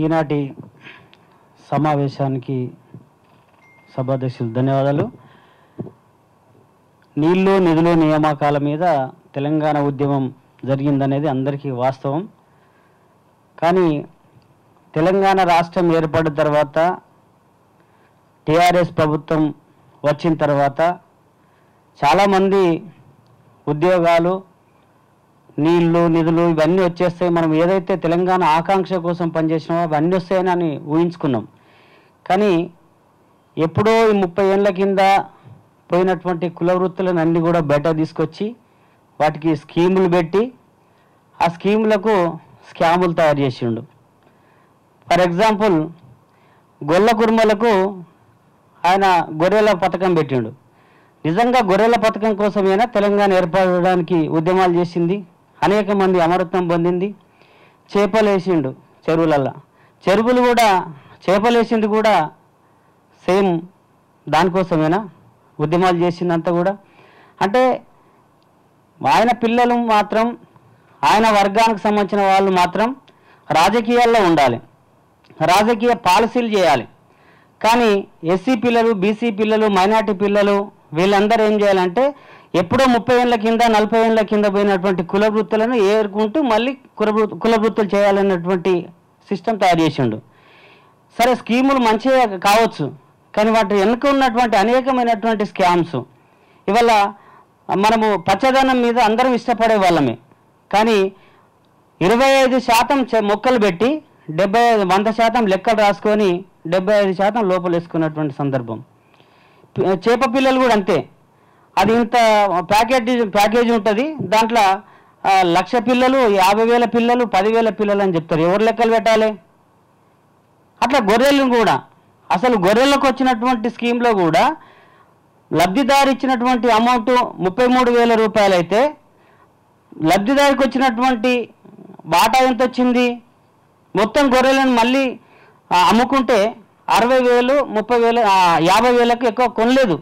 ఈనాటి సమావేశానికి సభాధ్యక్షులు ధన్యవాదాలు. నీళ్లు నిధులు నియామకాల మీద తెలంగాణ ఉద్యమం జరిగిందనేది అందరికీ వాస్తవం. కానీ తెలంగాణ రాష్ట్రం ఏర్పడిన తర్వాత టీఆర్ఎస్ ప్రభుత్వం వచ్చిన తర్వాత చాలామంది ఉద్యోగాలు, నీళ్లు, నిధులు ఇవన్నీ వచ్చేస్తాయి, మనం ఏదైతే తెలంగాణ ఆకాంక్ష కోసం పనిచేసినామో అవన్నీ వస్తాయని ఊహించుకున్నాం. కానీ ఎప్పుడో ఈ 30 ఏళ్ళ కింద పోయినటువంటి కుల వృత్తులను అన్నీ కూడా బయట తీసుకొచ్చి వాటికి స్కీములు పెట్టి ఆ స్కీములకు స్కాములు తయారు చేసిండు. ఫర్ ఎగ్జాంపుల్ గొల్ల కుర్మలకు ఆయన గొర్రెల పథకం పెట్టిండు. నిజంగా గొర్రెల పథకం కోసమైనా తెలంగాణ ఏర్పడడానికి ఉద్యమాలు చేసింది, అనేక మంది అమరత్వం పొందింది. చేపలు వేసిండు చెరువులల్లో, చెరువులు కూడా చేపలేసింది కూడా సేమ్ దానికోసమేనా ఉద్యమాలు చేసిందంతా కూడా? అంటే ఆయన పిల్లలు మాత్రం, ఆయన వర్గానికి సంబంధించిన వాళ్ళు మాత్రం రాజకీయాల్లో ఉండాలి, రాజకీయ పాలసీలు చేయాలి. కానీ ఎస్సీ పిల్లలు, బీసీ పిల్లలు, మైనార్టీ పిల్లలు వీళ్ళందరూ ఏం చేయాలంటే ఎప్పుడో 30 ఏళ్ళ కింద 40 ఏళ్ళ కింద పోయినటువంటి కుల వృత్తులను ఏరుకుంటూ మళ్ళీ కుల వృత్తులు చేయాలన్నటువంటి సిస్టమ్ తయారు చేసిండు. సరే, స్కీములు మంచిగా కావచ్చు, కానీ వాటి వెనుక ఉన్నటువంటి అనేకమైనటువంటి స్కామ్స్. ఇవాళ మనము పచ్చదనం మీద అందరం ఇష్టపడే వాళ్ళమే, కానీ 25% మొక్కలు పెట్టి 100% లెక్కలు రాసుకొని 75% లోపల వేసుకున్నటువంటి సందర్భం. చేప పిల్లలు కూడా అంతే. అది ఇంత ప్యాకేజ్ ఉంటుంది, దాంట్లో 1,00,000 పిల్లలు, 50,000 పిల్లలు, 10,000 పిల్లలు అని చెప్తారు. ఎవరు లెక్కలు పెట్టాలి? అట్లా గొర్రెలను కూడా, అసలు గొర్రెలకు వచ్చినటువంటి స్కీమ్లో కూడా లబ్ధిదారు ఇచ్చినటువంటి అమౌంట్ 33,000 రూపాయలు అయితే లబ్ధిదారికి వచ్చినటువంటి వాటా ఎంత వచ్చింది? మొత్తం గొర్రెలను మళ్ళీ అమ్ముకుంటే 60,000, 30,000, 50,000కు ఎక్కువ కొనలేదు.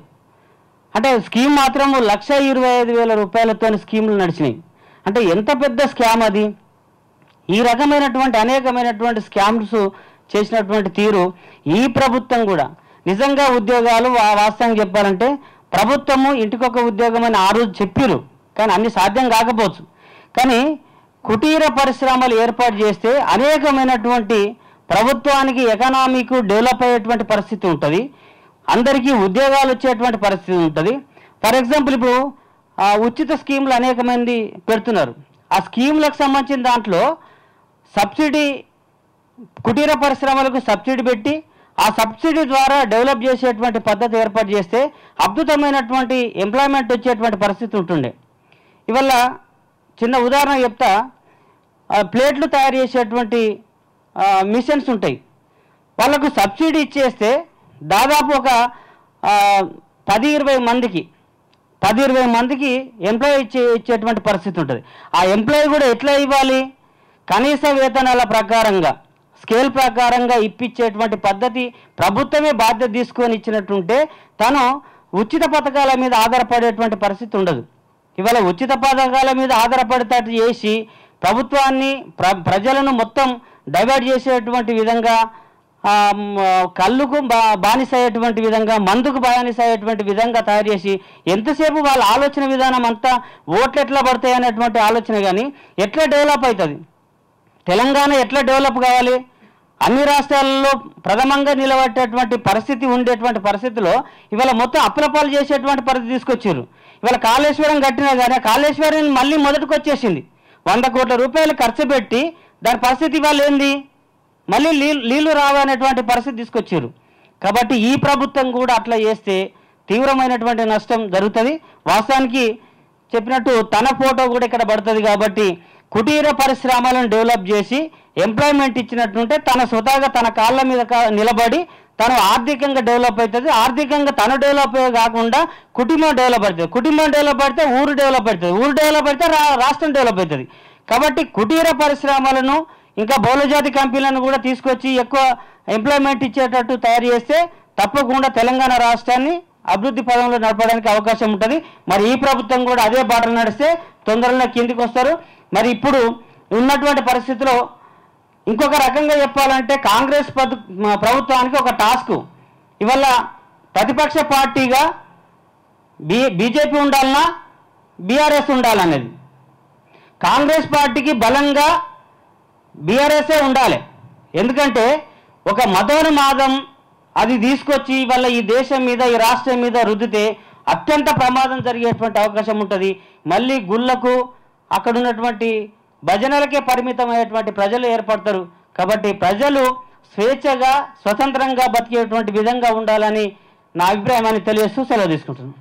అంటే స్కీమ్ మాత్రం 1,25,000 రూపాయలతో స్కీములు నడిచినాయి. అంటే ఎంత పెద్ద స్కామ్ అది! ఈ రకమైనటువంటి అనేకమైనటువంటి స్కామ్స్ చేసినటువంటి తీరు ఈ ప్రభుత్వం కూడా. నిజంగా ఉద్యోగాలు వాస్తవంగా చెప్పాలంటే ప్రభుత్వము ఇంటికొక ఉద్యోగం అని ఆ రోజు చెప్పారు, కానీ అన్ని సాధ్యం కాకపోవచ్చు. కానీ కుటీర పరిశ్రమలు ఏర్పాటు చేస్తే అనేకమైనటువంటి ప్రభుత్వానికి ఎకనామిక్ డెవలప్ అయ్యేటువంటి పరిస్థితి ఉంటుంది, అందరికీ ఉద్యోగాలు వచ్చేటువంటి పరిస్థితి ఉంటుంది. ఫర్ ఎగ్జాంపుల్ ఇప్పుడు ఉచిత స్కీములు అనేక మంది పెడుతున్నారు. ఆ స్కీములకు సంబంధించిన దాంట్లో సబ్సిడీ, కుటీర పరిశ్రమలకు సబ్సిడీ పెట్టి ఆ సబ్సిడీ ద్వారా డెవలప్ చేసేటువంటి పద్ధతి ఏర్పాటు చేస్తే అద్భుతమైనటువంటి ఎంప్లాయ్మెంట్ వచ్చేటువంటి పరిస్థితి ఉంటుండే. ఇవల్ల చిన్న ఉదాహరణ చెప్తా. ప్లేట్లు తయారు చేసేటువంటి మిషన్స్ ఉంటాయి, వాళ్ళకు సబ్సిడీ ఇచ్చేస్తే దాదాపు ఒక 10-20 మందికి ఎంప్లాయీ ఇచ్చేటువంటి పరిస్థితి ఉంటుంది. ఆ ఎంప్లాయీ కూడా ఎట్లా ఇవ్వాలి? కనీస వేతనాల ప్రకారంగా, స్కేల్ ప్రకారంగా ఇప్పించేటువంటి పద్ధతి ప్రభుత్వమే బాధ్యత తీసుకొని ఇచ్చినట్టుంటే తను ఉచిత పథకాల మీద ఆధారపడేటువంటి పరిస్థితి ఉండదు. ఇవాళ ఉచిత పథకాల మీద ఆధారపడేటట్టు చేసి ప్రభుత్వాన్ని, ప్రజలను మొత్తం డైవర్ట్ చేసేటువంటి విధంగా, కళ్ళుకు బానిస అయ్యేటువంటి విధంగా, మందుకు బానిస అయ్యేటువంటి విధంగా తయారు చేసి ఎంతసేపు వాళ్ళ ఆలోచన విధానం అంతా ఓట్లు ఎట్లా పడతాయి అనేటువంటి ఆలోచన, కానీ ఎట్లా డెవలప్ అవుతుంది, తెలంగాణ ఎట్లా డెవలప్ కావాలి, అన్ని రాష్ట్రాలలో ప్రథమంగా నిలబడేటువంటి పరిస్థితి ఉండేటువంటి పరిస్థితిలో ఇవాళ మొత్తం అప్పులపాలు చేసేటువంటి పరిస్థితి తీసుకొచ్చారు. ఇవాళ కాళేశ్వరం కట్టినా కానీ కాళేశ్వరం మళ్ళీ మొదటికి వచ్చేసింది. 100 కోట్ల రూపాయలు ఖర్చు పెట్టి దాని పరిస్థితి ఇవాళ ఏంది? మళ్ళీ నీళ్లు రావనేటువంటి పరిస్థితి తీసుకొచ్చారు. కాబట్టి ఈ ప్రభుత్వం కూడా అట్లా చేస్తే తీవ్రమైనటువంటి నష్టం జరుగుతుంది. వాస్తవానికి చెప్పినట్టు తన ఫోటో కూడా ఇక్కడ పడుతుంది. కాబట్టి కుటీర పరిశ్రమలను డెవలప్ చేసి ఎంప్లాయ్మెంట్ ఇచ్చినట్టుంటే తన స్వతహాగా తన కాళ్ళ మీద నిలబడి తను ఆర్థికంగా డెవలప్ అవుతుంది. ఆర్థికంగా తను డెవలప్ కాకుండా కుటుంబం డెవలప్ అవుతుంది. కుటుంబం డెవలప్ అయితే ఊరు డెవలప్ అవుతుంది. ఊరు డెవలప్ అయితే రాష్ట్రం డెవలప్ అవుతుంది. కాబట్టి కుటీర పరిశ్రమలను ఇంకా బహుళజాతి కంపెనీలను కూడా తీసుకొచ్చి ఎక్కువ ఎంప్లాయ్మెంట్ ఇచ్చేటట్టు తయారు చేస్తే తప్పకుండా తెలంగాణ రాష్ట్రాన్ని అభివృద్ధి పదంలో నడపడానికి అవకాశం ఉంటుంది. మరి ఈ ప్రభుత్వం కూడా అదే బాటలు నడిస్తే తొందరలో కిందికి వస్తారు. మరి ఇప్పుడు ఉన్నటువంటి పరిస్థితిలో ఇంకొక రకంగా చెప్పాలంటే కాంగ్రెస్ ప్రభుత్వానికి ఒక టాస్క్, ఇవాళ ప్రతిపక్ష పార్టీగా బీజేపీ ఉండాలన్నా బీఆర్ఎస్ ఉండాలనేది. కాంగ్రెస్ పార్టీకి బలంగా బీఆర్ఎస్ఏ ఉండాలి. ఎందుకంటే ఒక మతోన్మాదం అది తీసుకొచ్చి ఇవాళ ఈ దేశం మీద ఈ రాష్ట్రం మీద రుద్దితే అత్యంత ప్రమాదం జరిగేటువంటి అవకాశం ఉంటుంది. మళ్ళీ గుళ్ళకు అక్కడ ఉన్నటువంటి భజనలకే పరిమితమయ్యేటువంటి ప్రజలు ఏర్పడతారు. కాబట్టి ప్రజలు స్వేచ్ఛగా స్వతంత్రంగా బతికేటువంటి విధంగా ఉండాలని నా అభిప్రాయాన్ని తెలియజేస్తూ సెలవు తీసుకుంటున్నాను.